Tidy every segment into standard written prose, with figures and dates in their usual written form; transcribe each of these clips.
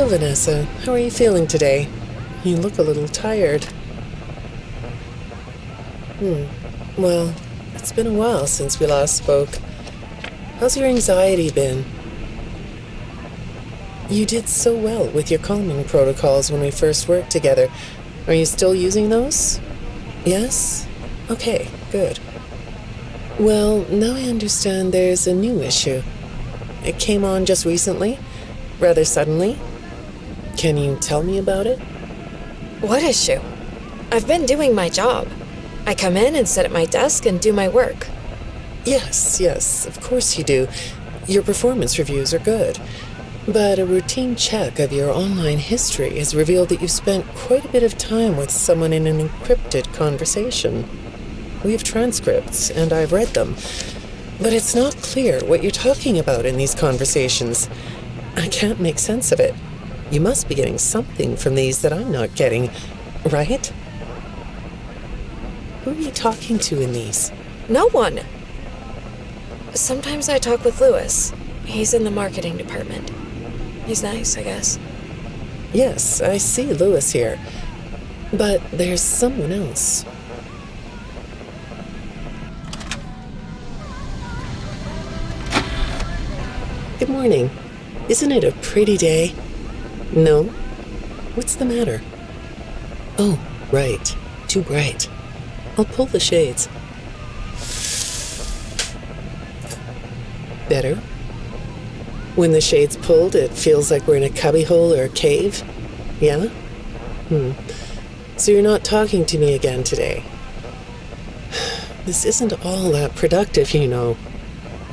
Well, Vanessa, how are you feeling today? You look a little tired. Well, it's been a while since we last spoke. How's your anxiety been? You did so well with your calming protocols when we first worked together. Are you still using those? Yes? Okay, good. Well, now I understand there's a new issue. It came on just recently, rather suddenly. Can you tell me about it? What issue? I've been doing my job. I come in and sit at my desk and do my work. Yes, of course you do. Your performance reviews are good. But a routine check of your online history has revealed that you've spent quite a bit of time with someone in an encrypted conversation. We have transcripts, and I've read them. But it's not clear what you're talking about in these conversations. I can't make sense of it. You must be getting something from these that I'm not getting, right? Who are you talking to in these? No one. Sometimes I talk with Lewis. He's in the marketing department. He's nice, I guess. Yes, I see Lewis here. But there's someone else. Good morning. Isn't it a pretty day? No? What's the matter? Oh, right. Too bright. I'll pull the shades. Better? When the shade's pulled, it feels like we're in a cubbyhole or a cave? Yeah? So you're not talking to me again today? This isn't all that productive, you know.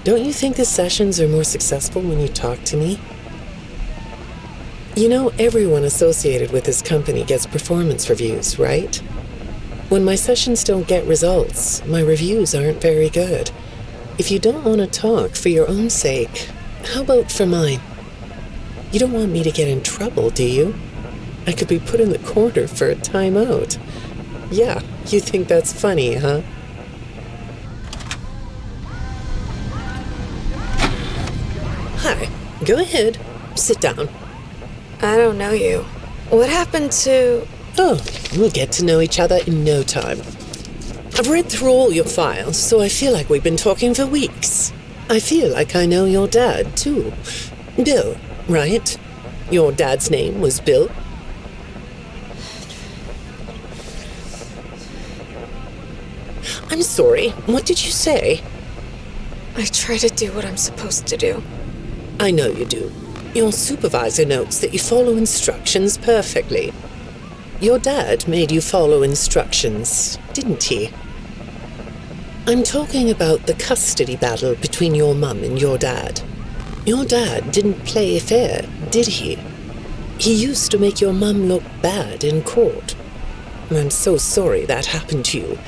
Don't you think the sessions are more successful when you talk to me? You know, everyone associated with this company gets performance reviews, right? When my sessions don't get results, my reviews aren't very good. If you don't want to talk for your own sake, how about for mine? You don't want me to get in trouble, do you? I could be put in the corner for a timeout. Yeah, you think that's funny, huh? Hi, go ahead. Sit down. I don't know you. What happened to... Oh, we'll get to know each other in no time. I've read through all your files, so I feel like we've been talking for weeks. I feel like I know your dad, too. Bill, right? Your dad's name was Bill? I'm sorry, what did you say? I try to do what I'm supposed to do. I know you do. Your supervisor notes that you follow instructions perfectly. Your dad made you follow instructions, didn't he? I'm talking about the custody battle between your mum and your dad. Your dad didn't play fair, did he? He used to make your mum look bad in court. I'm so sorry that happened to you.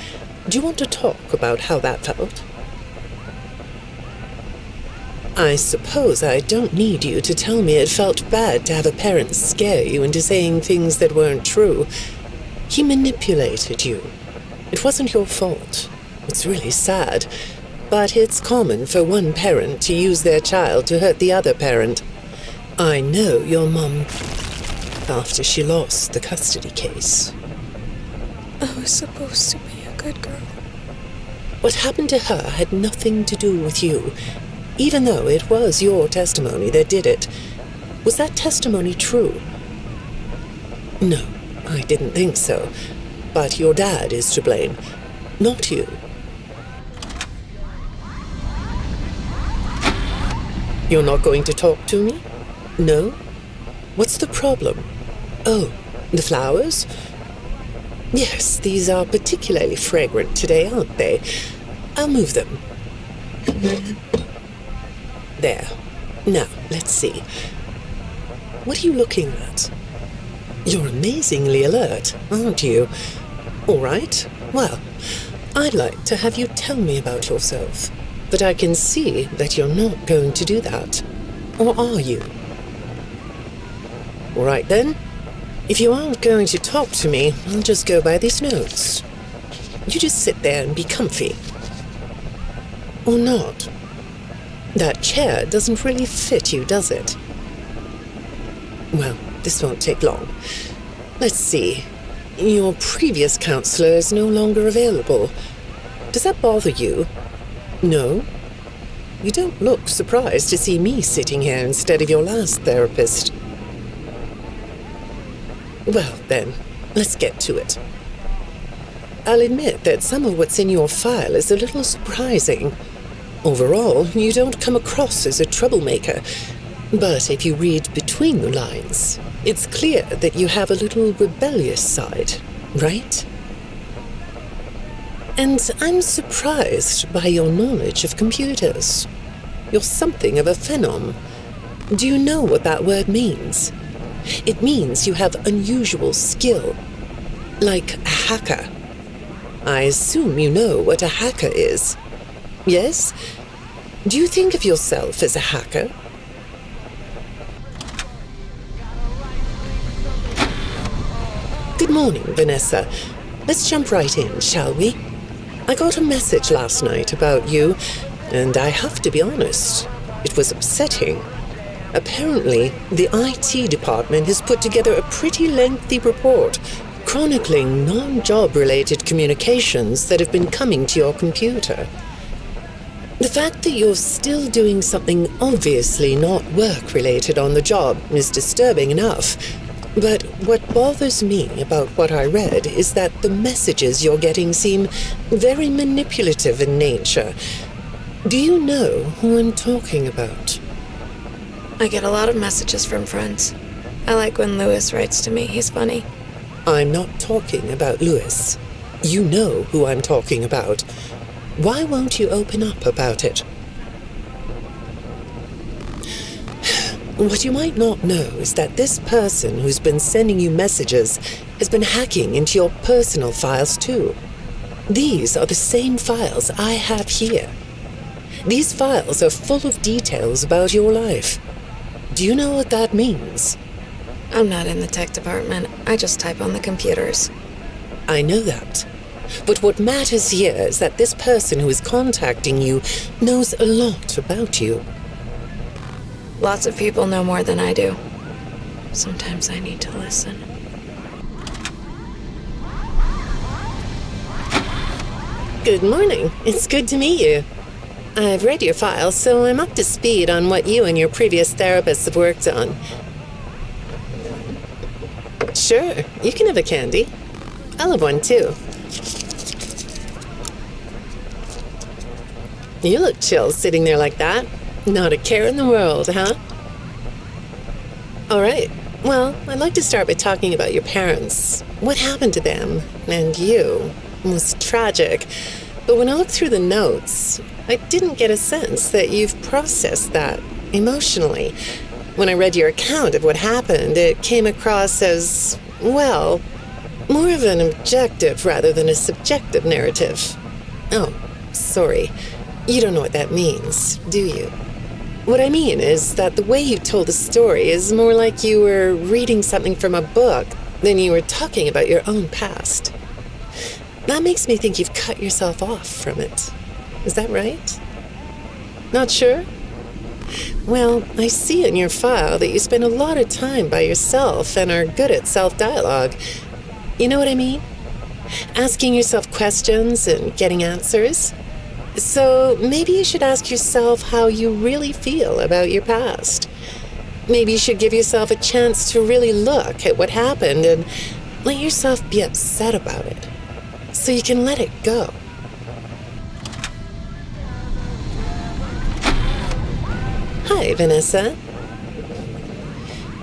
Do you want to talk about how that felt? I suppose I don't need you to tell me it felt bad to have a parent scare you into saying things that weren't true. He manipulated you. It wasn't your fault. It's really sad, but it's common for one parent to use their child to hurt the other parent. I know your mum after she lost the custody case. I was supposed to be a good girl. What happened to her had nothing to do with you. Even though it was your testimony that did it. Was that testimony true? No, I didn't think so. But your dad is to blame, not you. You're not going to talk to me? No? What's the problem? Oh, the flowers? Yes, these are particularly fragrant today, aren't they? I'll move them. There. Now, let's see. What are you looking at? You're amazingly alert, aren't you? All right. Well, I'd like to have you tell me about yourself. But I can see that you're not going to do that. Or are you? All right, then. If you aren't going to talk to me, I'll just go by these notes. You just sit there and be comfy. Or not. That chair doesn't really fit you, does it? Well, this won't take long. Let's see. Your previous counselor is no longer available. Does that bother you? No? You don't look surprised to see me sitting here instead of your last therapist. Well, then, let's get to it. I'll admit that some of what's in your file is a little surprising. Overall, you don't come across as a troublemaker. But if you read between the lines, it's clear that you have a little rebellious side, right? And I'm surprised by your knowledge of computers. You're something of a phenom. Do you know what that word means? It means you have unusual skill, like a hacker. I assume you know what a hacker is. Yes? Do you think of yourself as a hacker? Good morning, Vanessa. Let's jump right in, shall we? I got a message last night about you, and I have to be honest, it was upsetting. Apparently, the IT department has put together a pretty lengthy report chronicling non-job-related communications that have been coming to your computer. The fact that you're still doing something obviously not work-related on the job is disturbing enough. But what bothers me about what I read is that the messages you're getting seem very manipulative in nature. Do you know who I'm talking about? I get a lot of messages from friends. I like when Lewis writes to me. He's funny. I'm not talking about Lewis. You know who I'm talking about. Why won't you open up about it? What you might not know is that this person who's been sending you messages has been hacking into your personal files too. These are the same files I have here. These files are full of details about your life. Do you know what that means? I'm not in the tech department. I just type on the computers. I know that. But what matters here is that this person who is contacting you knows a lot about you. Lots of people know more than I do. Sometimes I need to listen. Good morning. It's good to meet you. I've read your file, so I'm up to speed on what you and your previous therapists have worked on. Sure, you can have a candy. I'll have one too. You look chill sitting there like that. Not a care in the world, huh? All right. Well, I'd like to start by talking about your parents. What happened to them and you was tragic. But when I looked through the notes, I didn't get a sense that you've processed that emotionally. When I read your account of what happened, it came across as, well, more of an objective rather than a subjective narrative. Oh, sorry. You don't know what that means, do you? What I mean is that the way you told the story is more like you were reading something from a book than you were talking about your own past. That makes me think you've cut yourself off from it. Is that right? Not sure? Well, I see in your file that you spend a lot of time by yourself and are good at self-dialogue. You know what I mean? Asking yourself questions and getting answers. So maybe you should ask yourself how you really feel about your past. Maybe you should give yourself a chance to really look at what happened and let yourself be upset about it, so you can let it go. Hi, Vanessa.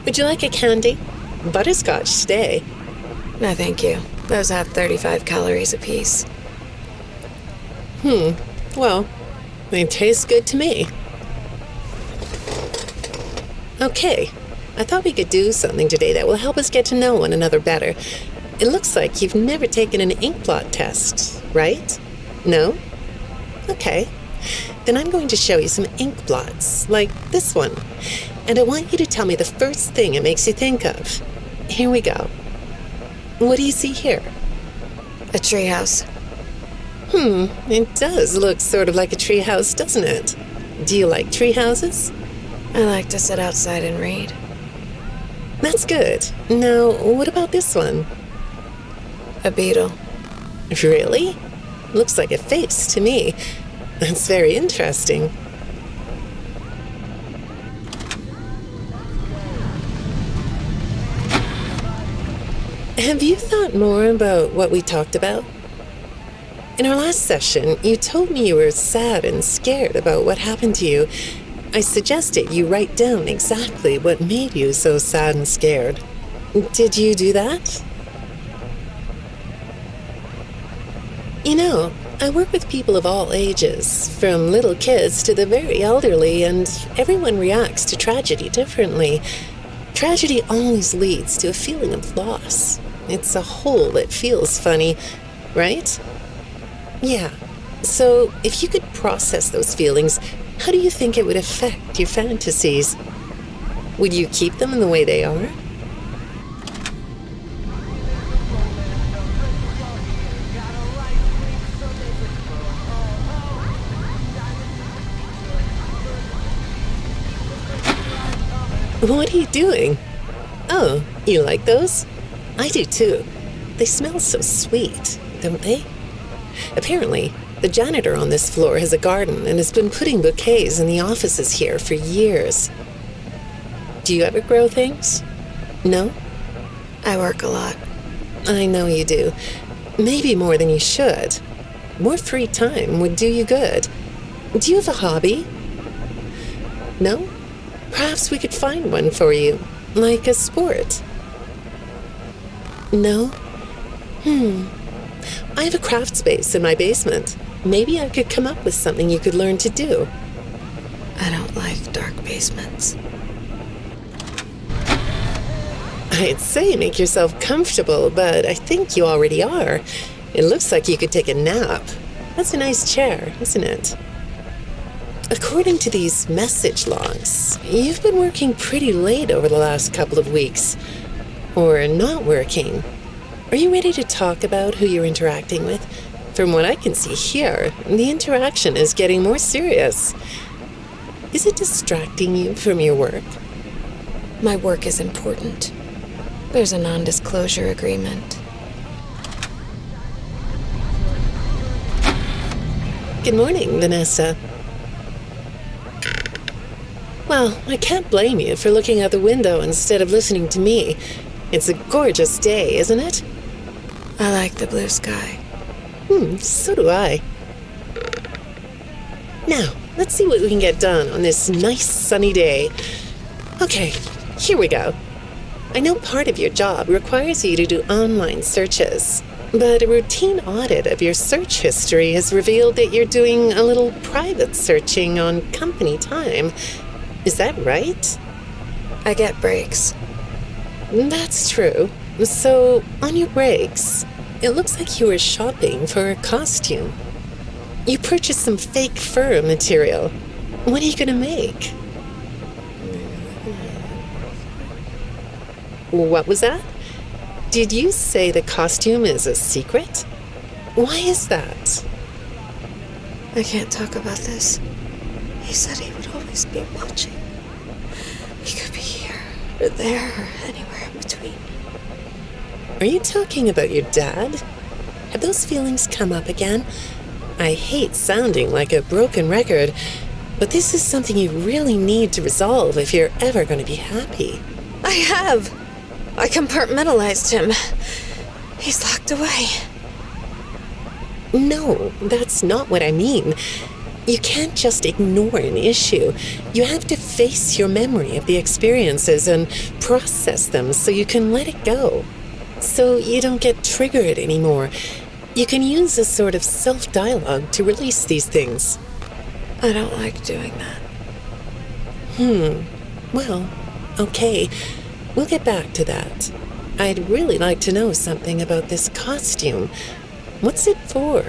Would you like a candy? Butterscotch today. No, thank you. Those have 35 calories apiece. Well, they taste good to me. Okay, I thought we could do something today that will help us get to know one another better. It looks like you've never taken an ink blot test, right? No? Okay. Then I'm going to show you some ink blots, like this one. And I want you to tell me the first thing it makes you think of. Here we go. What do you see here? A treehouse. It does look sort of like a treehouse, doesn't it? Do you like treehouses? I like to sit outside and read. That's good. Now, what about this one? A beetle. Really? Looks like a face to me. That's very interesting. Have you thought more about what we talked about? In our last session, you told me you were sad and scared about what happened to you. I suggested you write down exactly what made you so sad and scared. Did you do that? You know, I work with people of all ages, from little kids to the very elderly, and everyone reacts to tragedy differently. Tragedy always leads to a feeling of loss. It's a hole that feels funny, right? Yeah. So, if you could process those feelings, how do you think it would affect your fantasies? Would you keep them in the way they are? What are you doing? Oh, you like those? I do too. They smell so sweet, don't they? Apparently, the janitor on this floor has a garden and has been putting bouquets in the offices here for years. Do you ever grow things? No? I work a lot. I know you do. Maybe more than you should. More free time would do you good. Do you have a hobby? No? Perhaps we could find one for you, like a sport. No? I have a craft space in my basement. Maybe I could come up with something you could learn to do. I don't like dark basements. I'd say make yourself comfortable, but I think you already are. It looks like you could take a nap. That's a nice chair, isn't it? According to these message logs, you've been working pretty late over the last couple of weeks. Or not working. Are you ready to talk about who you're interacting with? From what I can see here, the interaction is getting more serious. Is it distracting you from your work? My work is important. There's a non-disclosure agreement. Good morning, Vanessa. Well, I can't blame you for looking out the window instead of listening to me. It's a gorgeous day, isn't it? I like the blue sky. So do I. Now, let's see what we can get done on this nice sunny day. Okay, here we go. I know part of your job requires you to do online searches, but a routine audit of your search history has revealed that you're doing a little private searching on company time. Is that right? I get breaks. That's true. So, on your breaks, it looks like you were shopping for a costume. You purchased some fake fur material. What are you going to make? What was that? Did you say the costume is a secret? Why is that? I can't talk about this. He said he would always be watching. He could be here, or there, or anywhere in between. Are you talking about your dad? Have those feelings come up again? I hate sounding like a broken record, but this is something you really need to resolve if you're ever going to be happy. I have. I compartmentalized him. He's locked away. No, that's not what I mean. You can't just ignore an issue. You have to face your memory of the experiences and process them so you can let it go. So you don't get triggered anymore. You can use a sort of self-dialogue to release these things. I don't like doing that. Well, okay. We'll get back to that. I'd really like to know something about this costume. What's it for?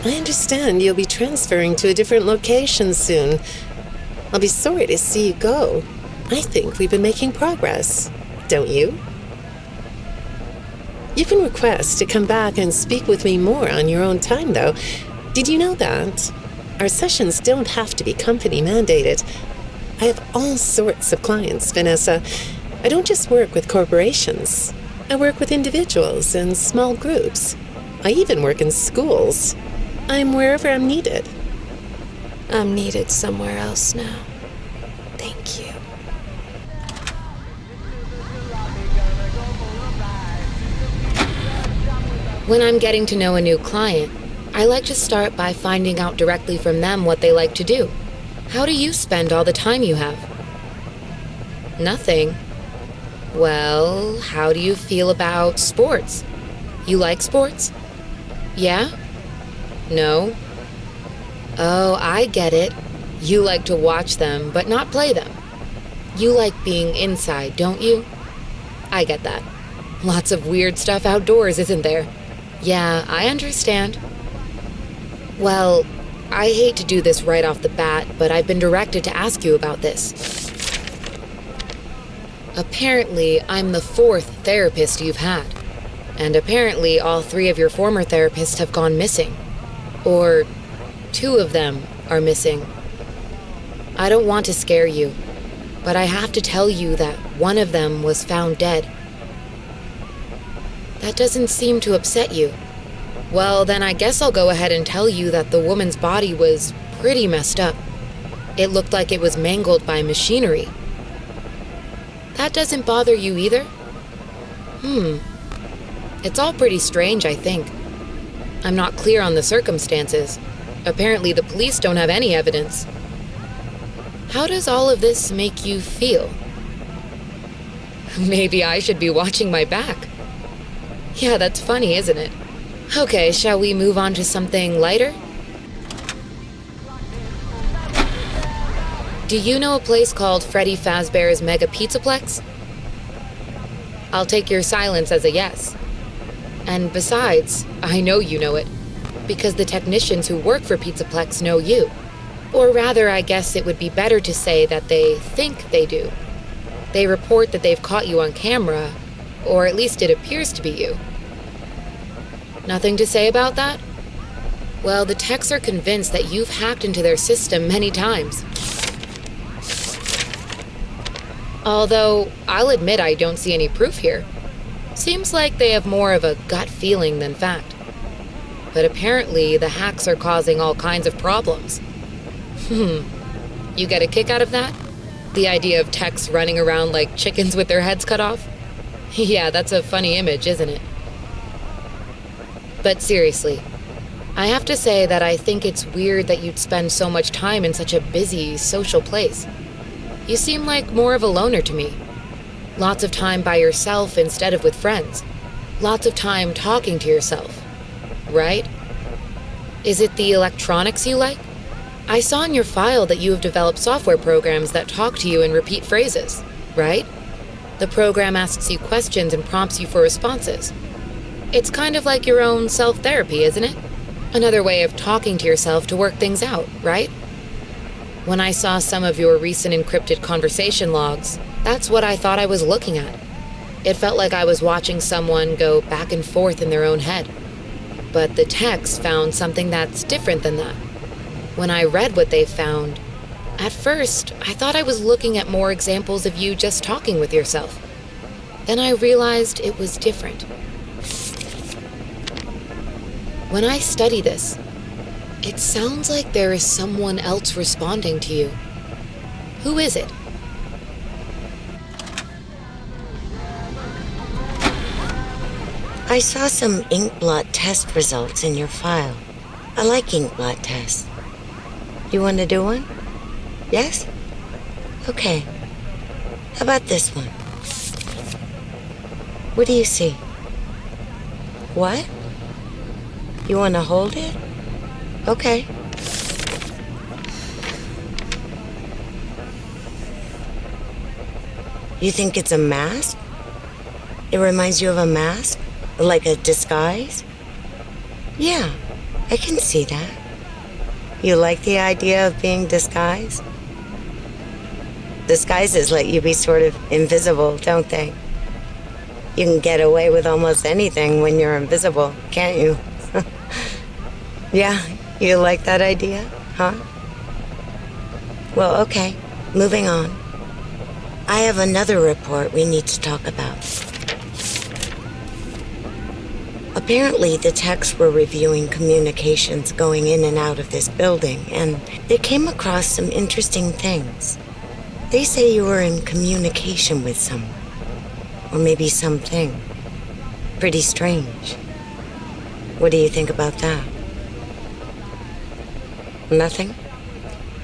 I understand you'll be transferring to a different location soon. I'll be sorry to see you go. I think we've been making progress, don't you? You can request to come back and speak with me more on your own time, though. Did you know that? Our sessions don't have to be company mandated. I have all sorts of clients, Vanessa. I don't just work with corporations. I work with individuals and small groups. I even work in schools. I'm wherever I'm needed. I'm needed somewhere else now. Thank you. When I'm getting to know a new client, I like to start by finding out directly from them what they like to do. How do you spend all the time you have? Nothing. Well, how do you feel about sports? You like sports? Yeah? No? Oh, I get it. You like to watch them, but not play them. You like being inside, don't you? I get that. Lots of weird stuff outdoors, isn't there? Yeah, I understand. Well, I hate to do this right off the bat, but I've been directed to ask you about this. Apparently, I'm the 4th therapist you've had. And apparently, all 3 of your former therapists have gone missing. Or 2 of them are missing. I don't want to scare you, but I have to tell you that one of them was found dead. That doesn't seem to upset you. Well, then I guess I'll go ahead and tell you that the woman's body was pretty messed up. It looked like it was mangled by machinery. That doesn't bother you either? It's all pretty strange, I think. I'm not clear on the circumstances. Apparently the police don't have any evidence. How does all of this make you feel? Maybe I should be watching my back. Yeah, that's funny, isn't it? Okay, shall we move on to something lighter? Do you know a place called Freddy Fazbear's Mega Pizzaplex? I'll take your silence as a yes. And besides, I know you know it, because the technicians who work for Pizzaplex know you. Or rather, I guess it would be better to say that they think they do. They report that they've caught you on camera, or at least it appears to be you. Nothing to say about that? Well, the techs are convinced that you've hacked into their system many times. Although, I'll admit I don't see any proof here. Seems like they have more of a gut feeling than fact. But apparently, the hacks are causing all kinds of problems. You get a kick out of that? The idea of techs running around like chickens with their heads cut off? Yeah, that's a funny image, isn't it? But seriously, I have to say that I think it's weird that you'd spend so much time in such a busy, social place. You seem like more of a loner to me. Lots of time by yourself instead of with friends. Lots of time talking to yourself. Right? Is it the electronics you like? I saw in your file that you have developed software programs that talk to you in repeat phrases, right? The program asks you questions and prompts you for responses. It's kind of like your own self-therapy, isn't it? Another way of talking to yourself to work things out, right? When I saw some of your recent encrypted conversation logs, that's what I thought I was looking at. It felt like I was watching someone go back and forth in their own head. But the techs found something that's different than that. When I read what they found, at first, I thought I was looking at more examples of you just talking with yourself. Then I realized it was different. When I study this, it sounds like there is someone else responding to you. Who is it? I saw some ink blot test results in your file. I like ink blot tests. You want to do one? Yes? Okay. How about this one? What do you see? What? You want to hold it? Okay. You think it's a mask? It reminds you of a mask? Like a disguise? Yeah, I can see that. You like the idea of being disguised? Disguises let you be sort of invisible, don't they? You can get away with almost anything when you're invisible, can't you? Yeah, you like that idea, huh? Well, okay. Moving on. I have another report we need to talk about. Apparently, the techs were reviewing communications going in and out of this building, and they came across some interesting things. They say you were in communication with someone, or maybe something. Pretty strange. What do you think about that? Nothing?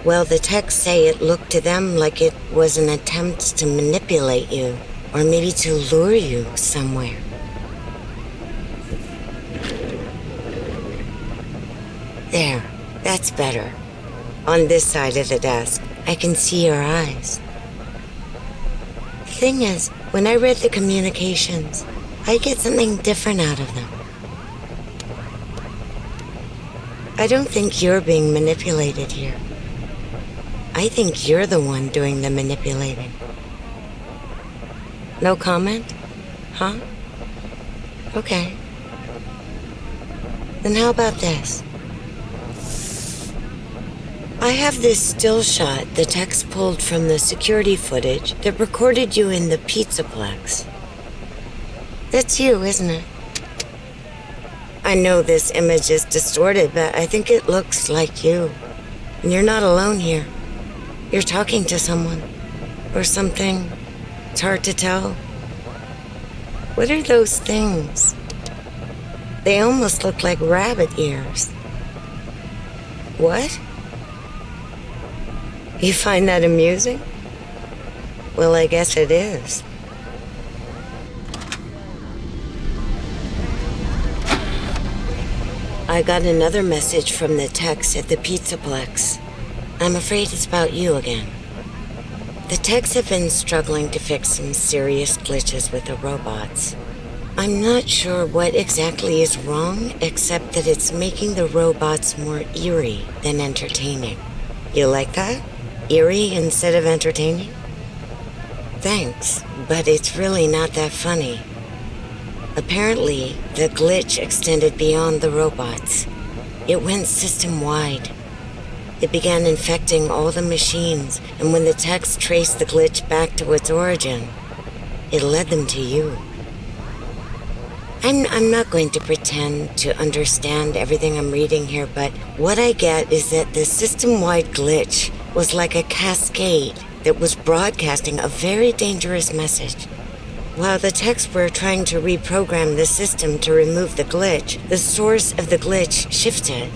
Well, the techs say it looked to them like it was an attempt to manipulate you, or maybe to lure you somewhere. There, that's better. On this side of the desk, I can see your eyes. The thing is, when I read the communications, I get something different out of them. I don't think you're being manipulated here. I think you're the one doing the manipulating. No comment? Huh? Okay. Then how about this? I have this still shot the techs pulled from the security footage that recorded you in the Pizzaplex. That's you, isn't it? I know this image is distorted, but I think it looks like you. And you're not alone here. You're talking to someone. Or something. It's hard to tell. What are those things? They almost look like rabbit ears. What? You find that amusing? Well, I guess it is. I got another message from the techs at the Pizzaplex. I'm afraid it's about you again. The techs have been struggling to fix some serious glitches with the robots. I'm not sure what exactly is wrong, except that it's making the robots more eerie than entertaining. You like that? Eerie instead of entertaining? Thanks, but it's really not that funny. Apparently, the glitch extended beyond the robots. It went system-wide. It began infecting all the machines, and when the techs traced the glitch back to its origin, it led them to you. I'm not going to pretend to understand everything I'm reading here, but what I get is that the system-wide glitch was like a cascade that was broadcasting a very dangerous message. While the techs were trying to reprogram the system to remove the glitch, the source of the glitch shifted.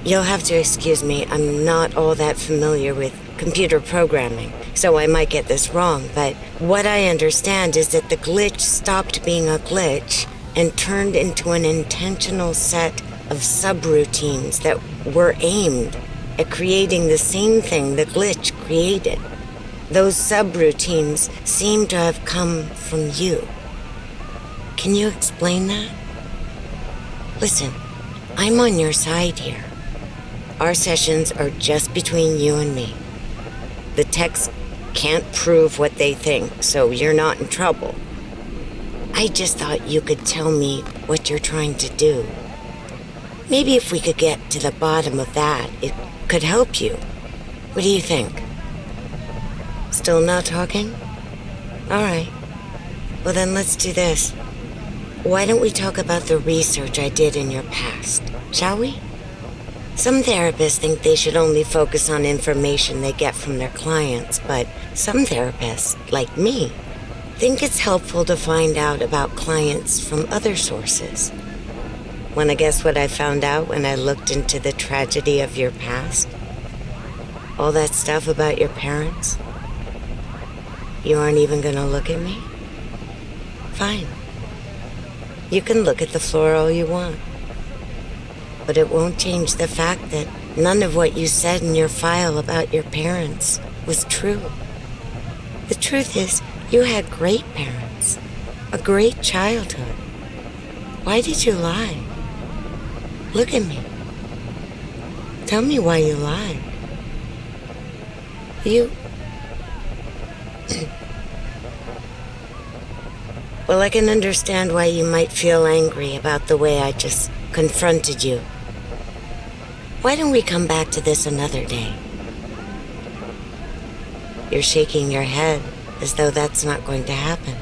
You'll have to excuse me, I'm not all that familiar with computer programming, so I might get this wrong, but what I understand is that the glitch stopped being a glitch and turned into an intentional set of subroutines that were aimed at creating the same thing the glitch created. Those subroutines seem to have come from you. Can you explain that? Listen, I'm on your side here. Our sessions are just between you and me. The techs can't prove what they think, so you're not in trouble. I just thought you could tell me what you're trying to do. Maybe if we could get to the bottom of that, it could help you. What do you think? Still not talking? All right. Well, then let's do this. Why don't we talk about the research I did in your past, shall we? Some therapists think they should only focus on information they get from their clients, but some therapists, like me, think it's helpful to find out about clients from other sources. Wanna guess what I found out when I looked into the tragedy of your past? All that stuff about your parents? You aren't even gonna look at me? Fine. You can look at the floor all you want. But it won't change the fact that none of what you said in your file about your parents was true. The truth is, you had great parents, a great childhood. Why did you lie? Look at me. Tell me why you lied. Well, I can understand why you might feel angry about the way I just confronted you. Why don't we come back to this another day? You're shaking your head as though that's not going to happen.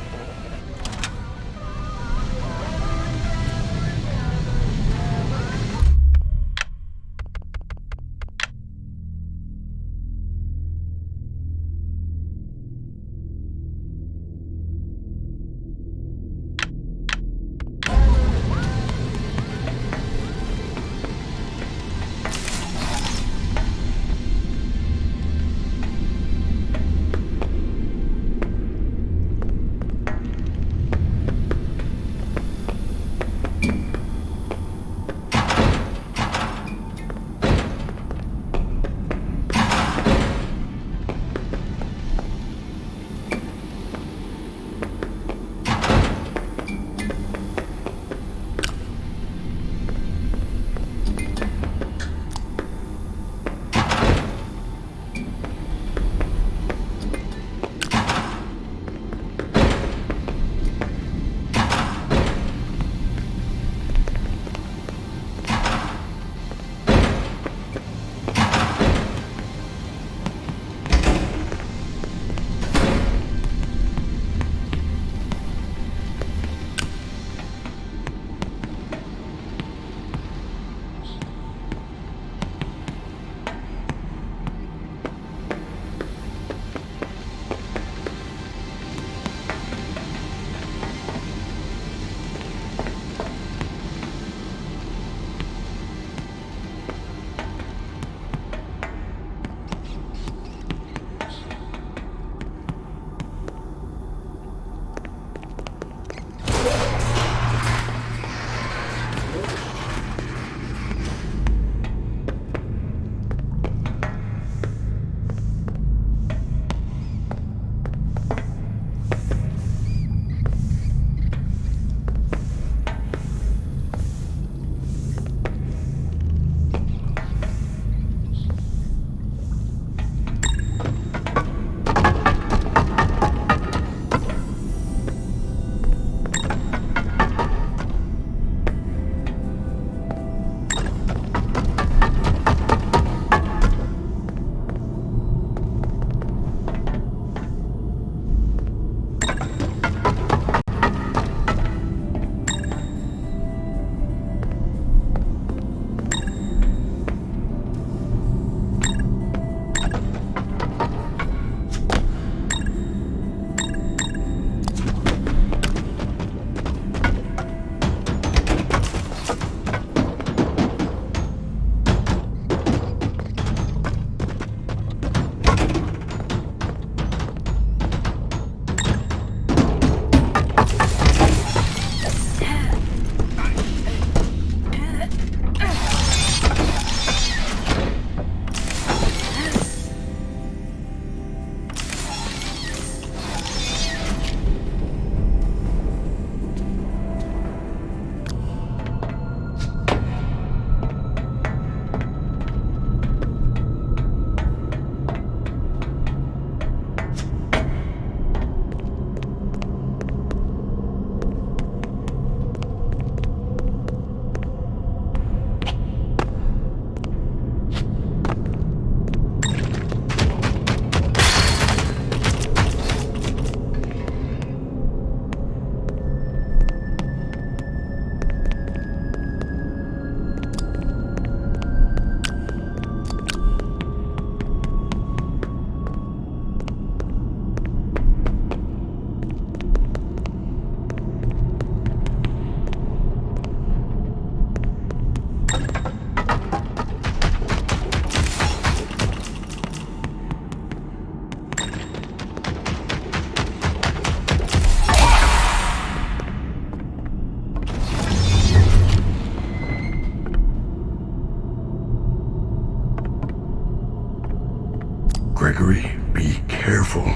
Gregory, be careful.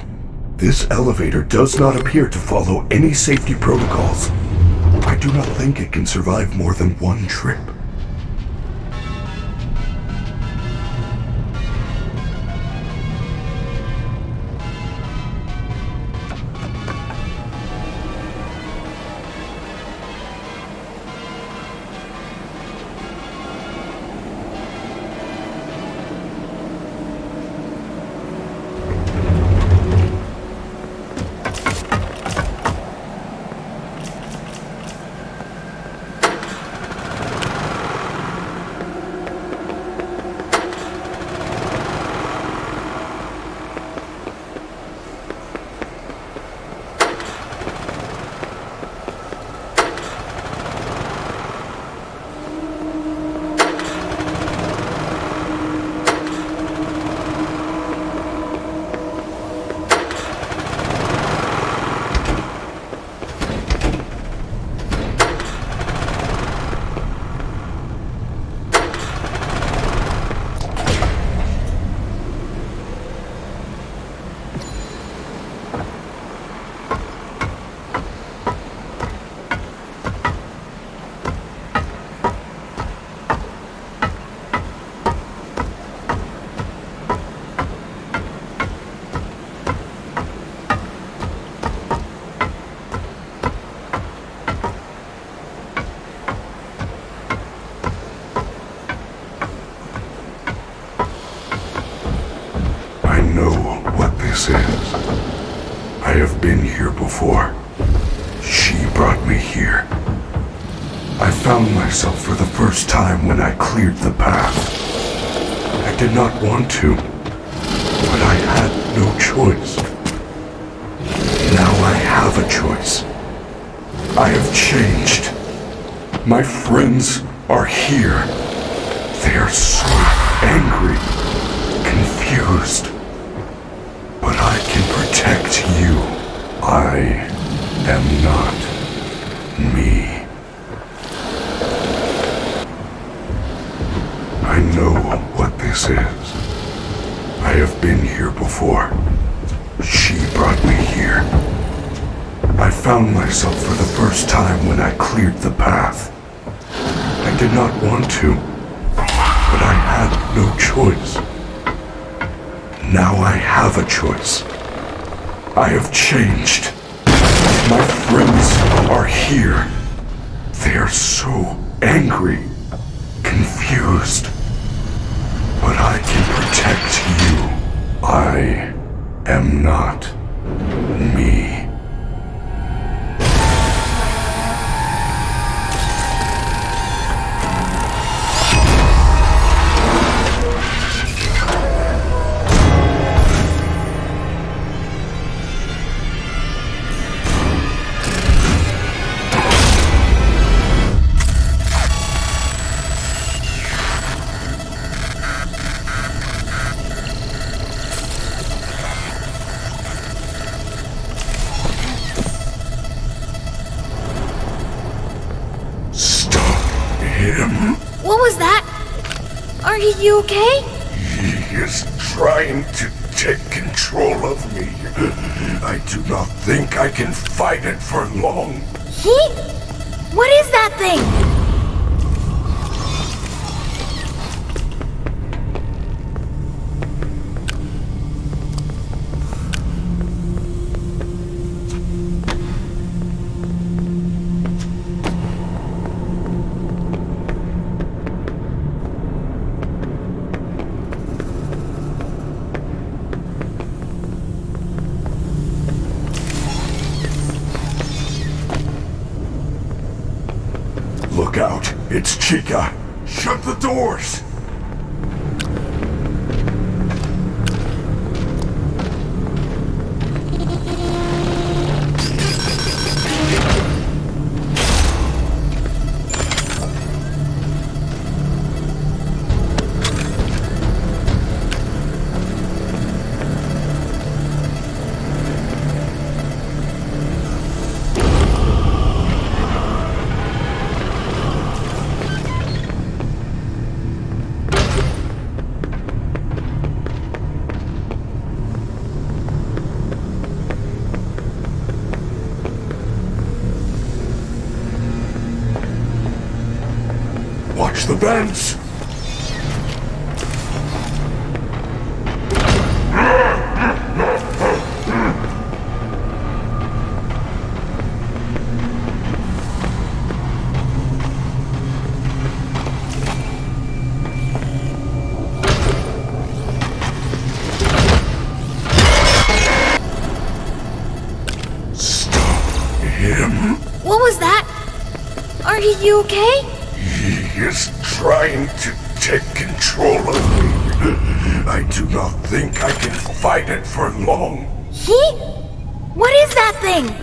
This elevator does not appear to follow any safety protocols. I do not think it can survive more than one trip. been here before. She brought me here. I found myself for the first time when I cleared the path. I did not want to, but I had no choice. Now I have a choice. I have changed. My friends are here. They are so angry, confused. But I can protect you. I am not me. I know what this is. I have been here before. She brought me here. I found myself for the first time when I cleared the path. I did not want to, but I had no choice. Now I have a choice. I have changed. My friends are here. They are so angry, confused. But I can protect you. I am not me. What was that? Are you okay? He is trying to take control of me. I do not think I can fight it for long. He? What is that thing? Look out, it's Chica. Shut the doors. Watch the vents! Stop him. What was that? Are you okay? He is trying to take control of me. I do not think I can fight it for long. He? What is that thing?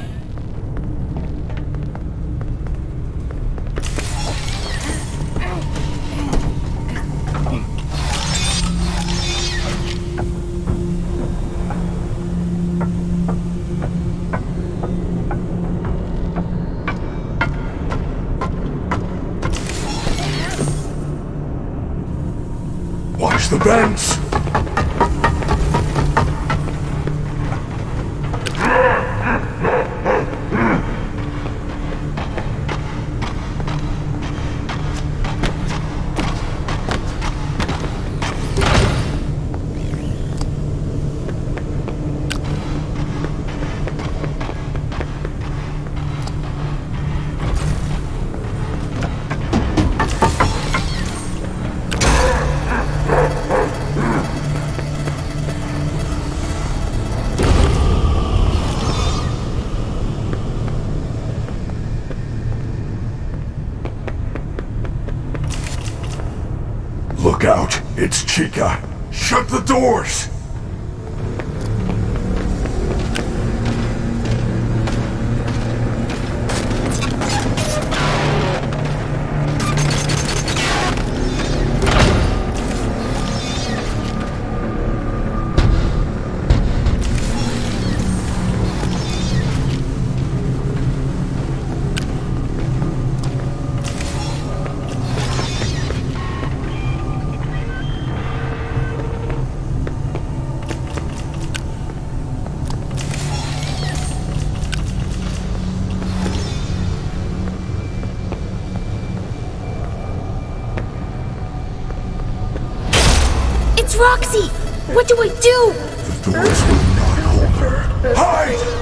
Watch the vents! out, it's Chica. Shut the doors! It's Roxy! What do I do? The doors will not hold her. Hide!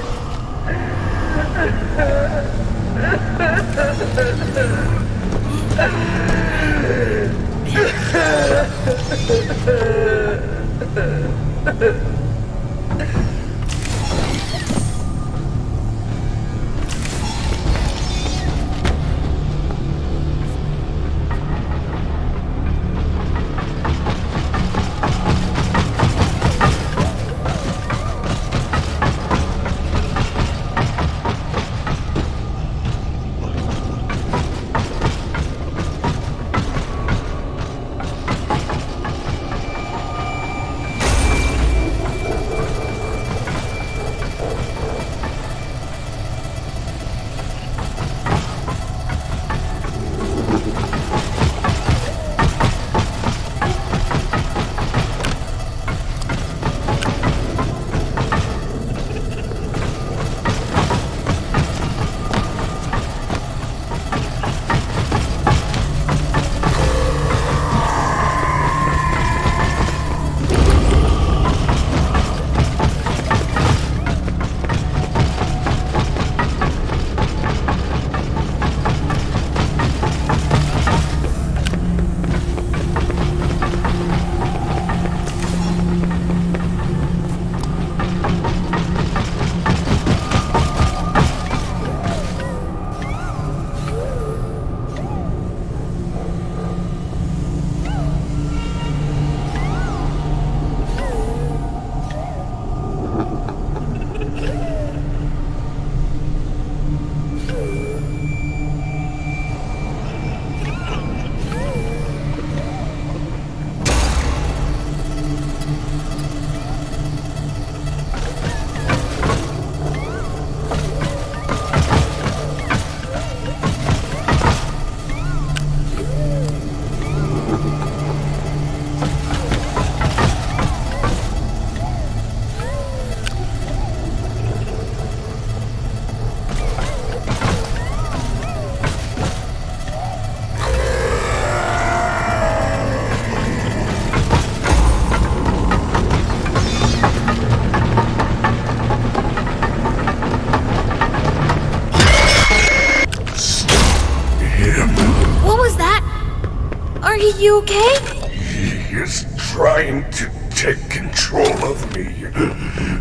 You okay? He is trying to take control of me.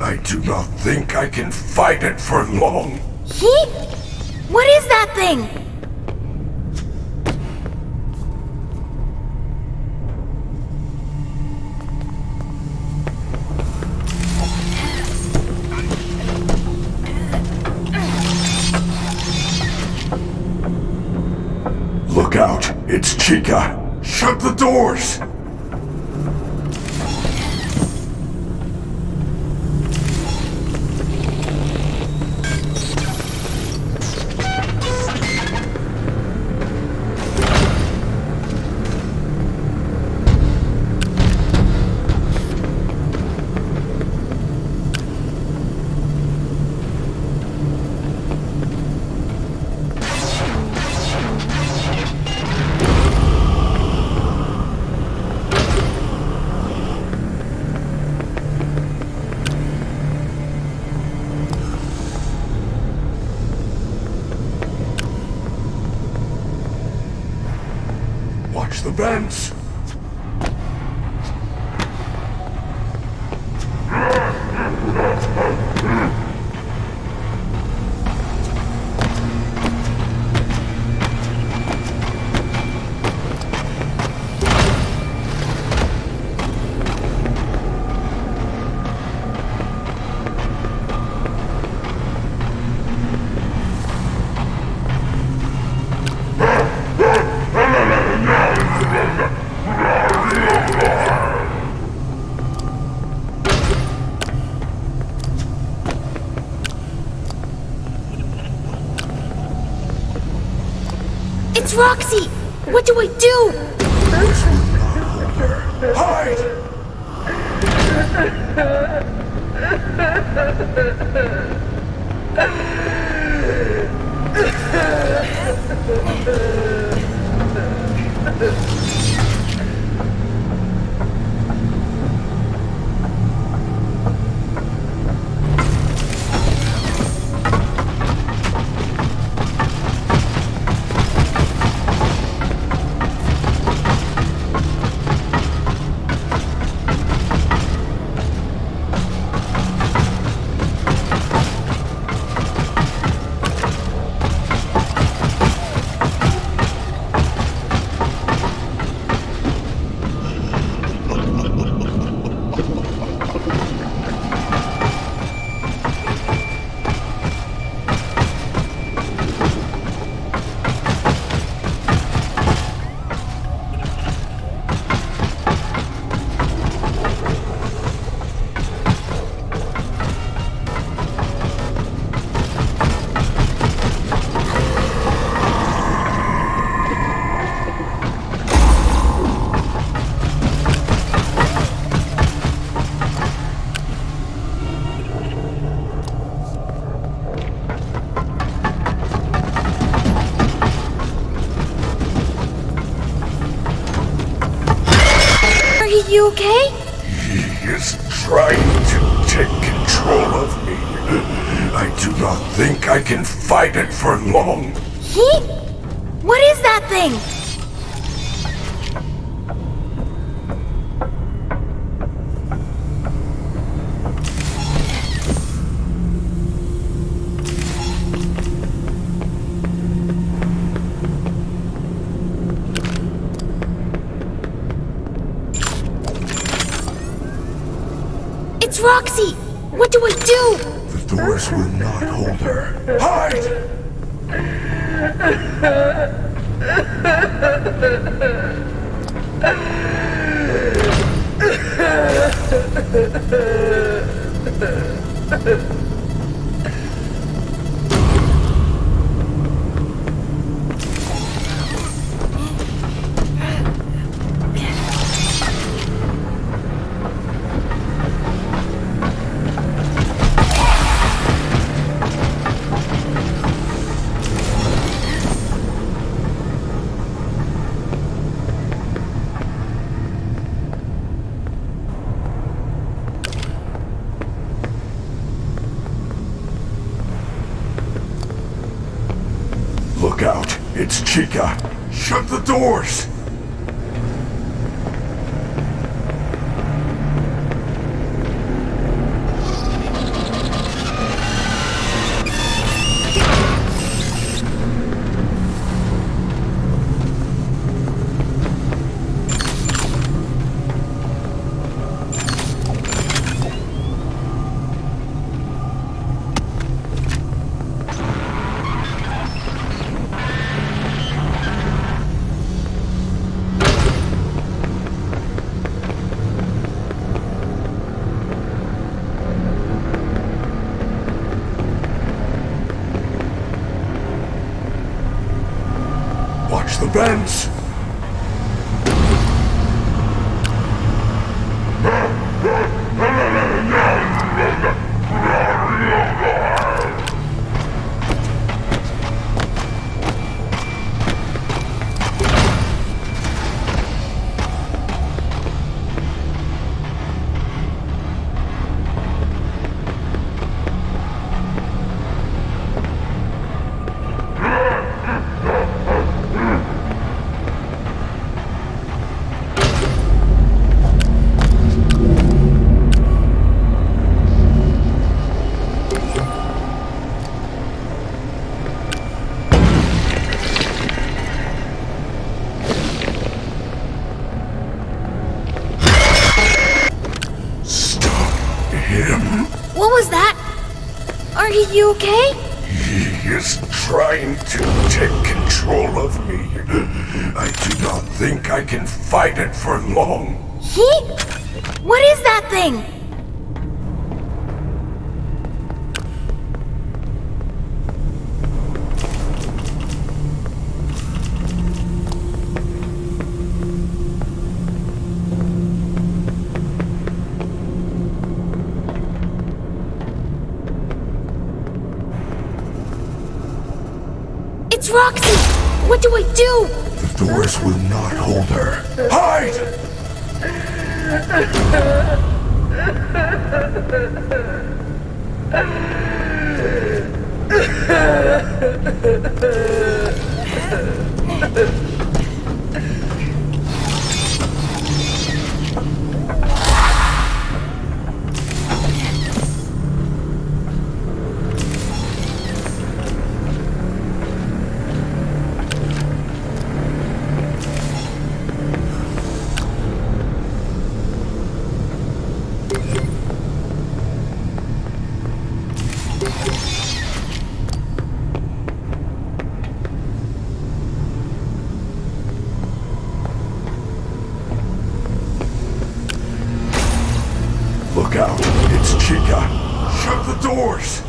I do not think I can fight it for long. He? What is that thing? Look out, it's Chica. Shut the doors! Watch the vents! It's Roxy! What do I do? Hide! Are you okay? He is trying to take control of me. I do not think I can fight it for long. He? What is that thing? It's Roxy! What do I do? The doors will not hold her. Hide! Look out. It's Chica. Shut the doors! Watch the vents! What was that? Are you okay? He is trying to take control of me. I do not think I can fight it for long. He? What is that thing? It's Roxy! What do I do? The doors will not hold her. Hide! Look out. It's Chica. Shut the doors!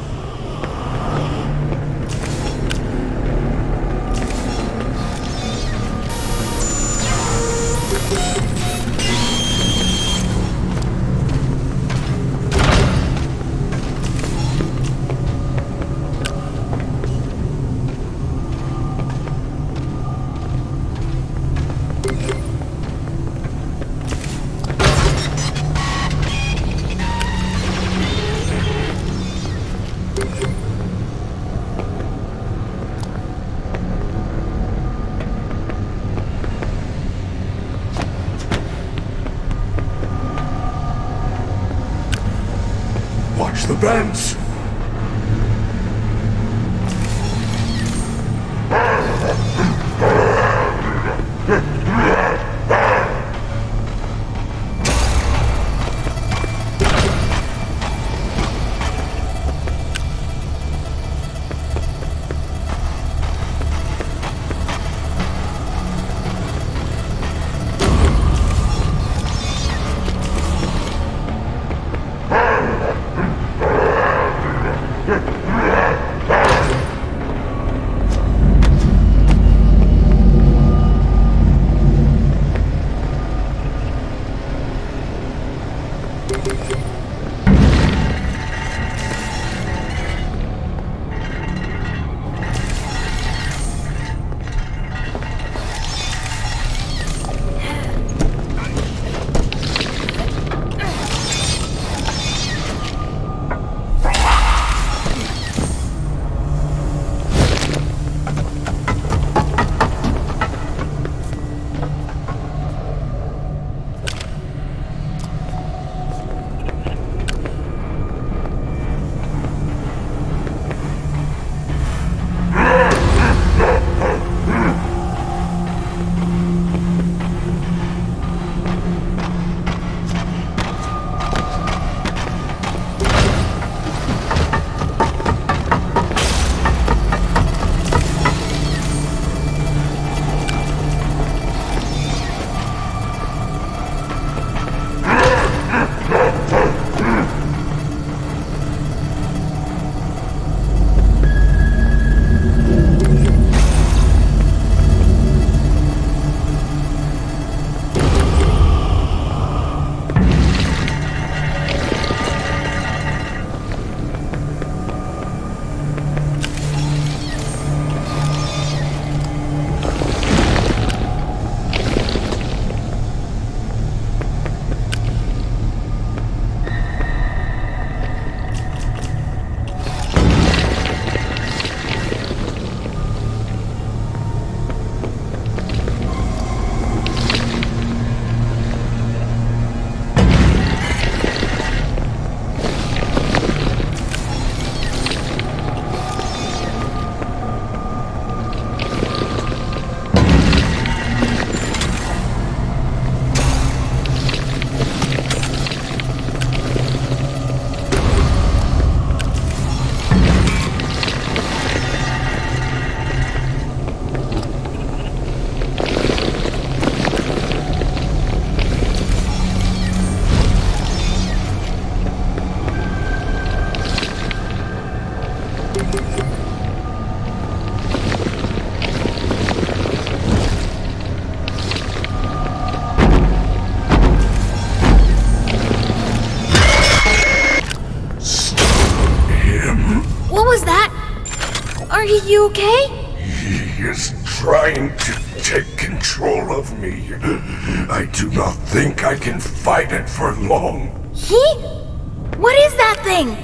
Watch the vents! What was that? Are you okay? He is trying to take control of me. I do not think I can fight it for long. He? What is that thing?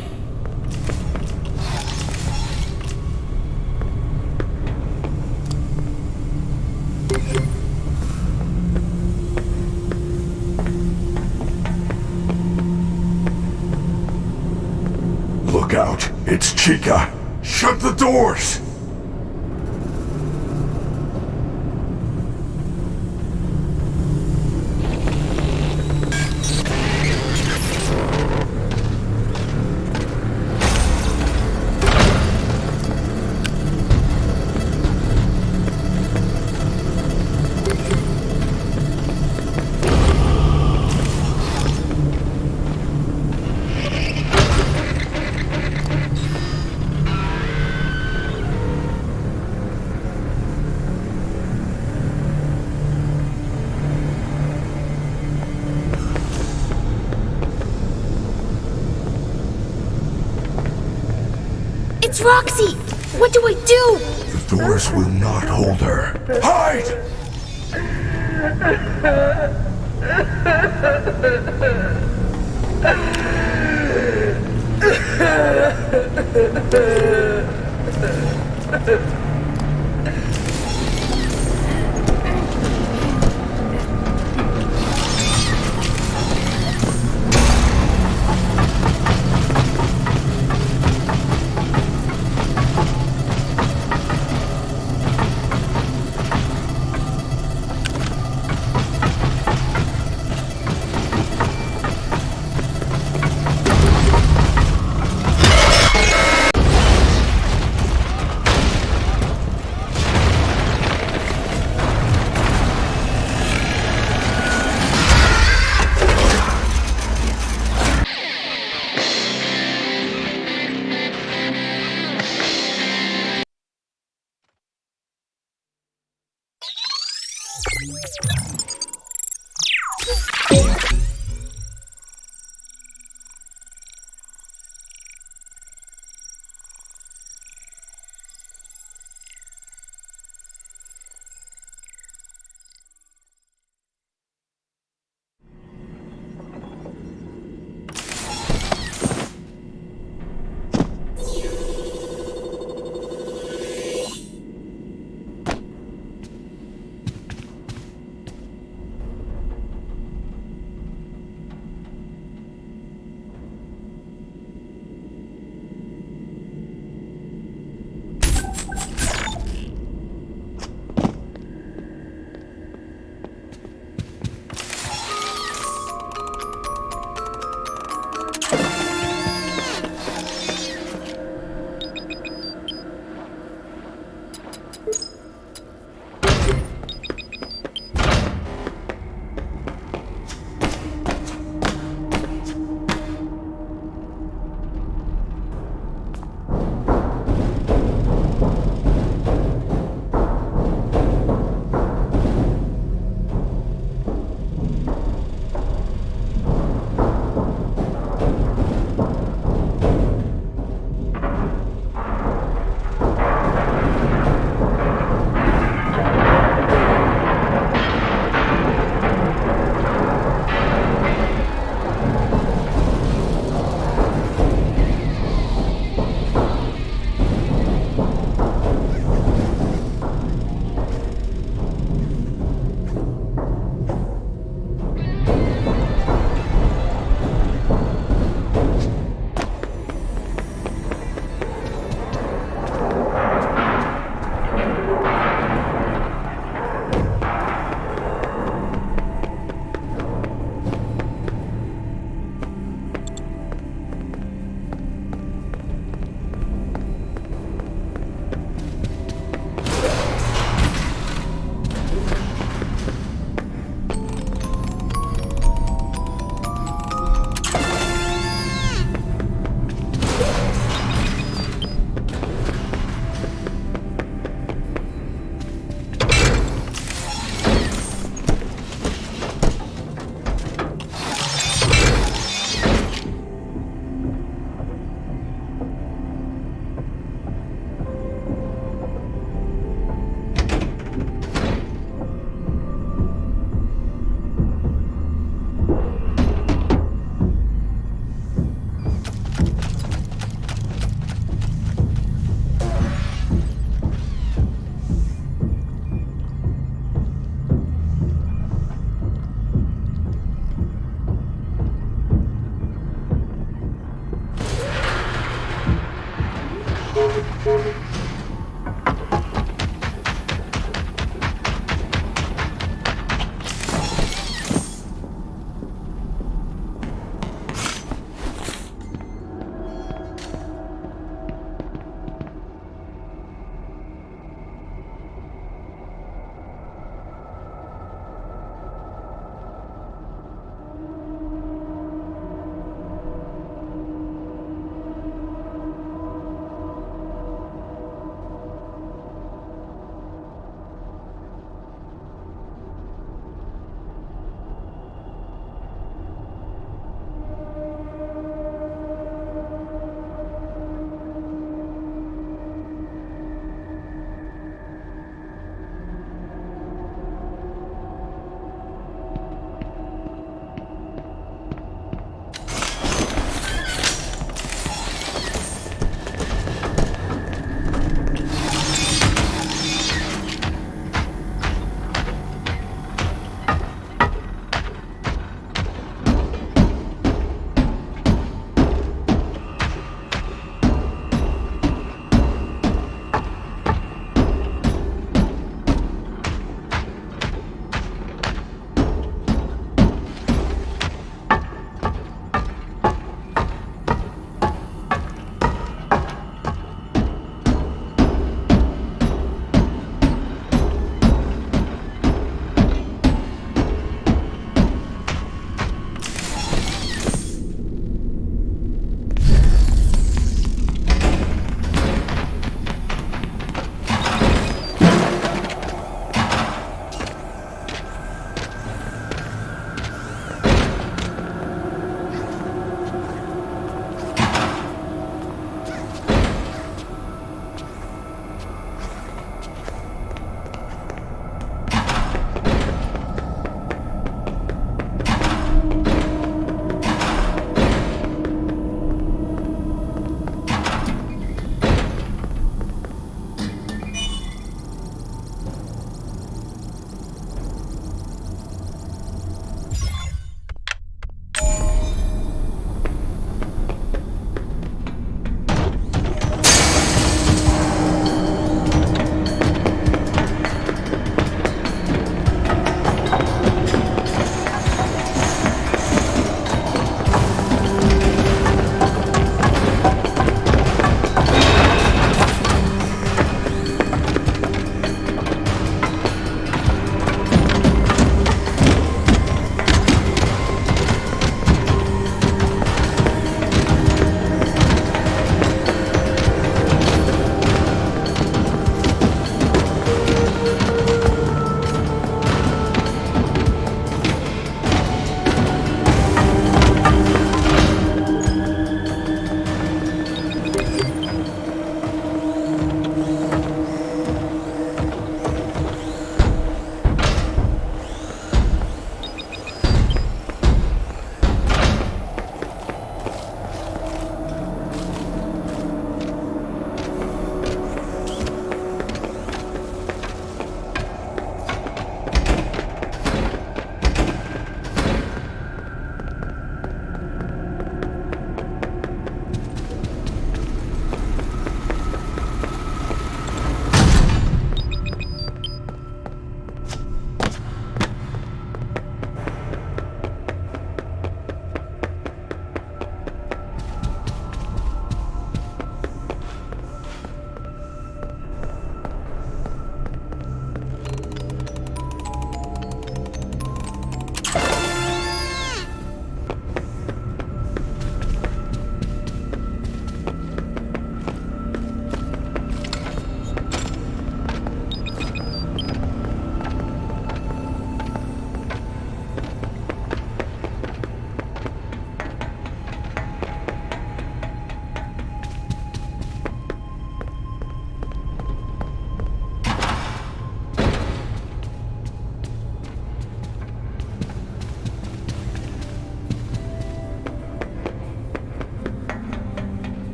Look out. It's Chica. Shut the doors. It's Roxy! What do I do? The doors will not hold her. Hide!